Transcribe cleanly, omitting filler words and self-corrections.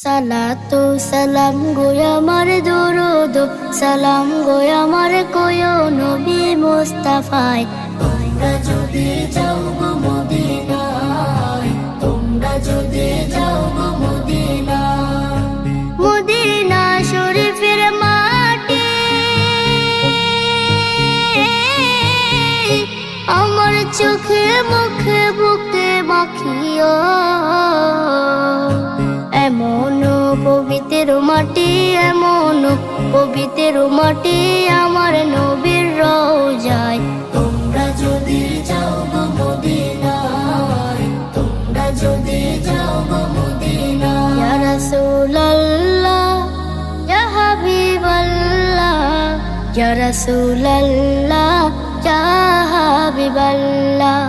সালাতু সালাম গো আমার দরুদ সালাম গো আমার কোয় নবী মুস্তাফায়। তোমরা যদি যাও গো মদিনায়, তোমরা যদি যাও গো মদিনায়, মদিনা শরীফের মাটি আমার চোখে মুখে বুকে মাখিও। এমন পবিত্র মাটি, এমন পবিত্র মাটি আমার নবীর রওজায়। তোমরা যদি যাও গো মদিনায়, তোমরা যদি যাও গো মদিনায়। ইয়া রাসূলুল্লাহ ইয়া হাবিবাল্লাহ, ইয়া রাসূলুল্লাহ ইয়া হাবিবাল্লাহ।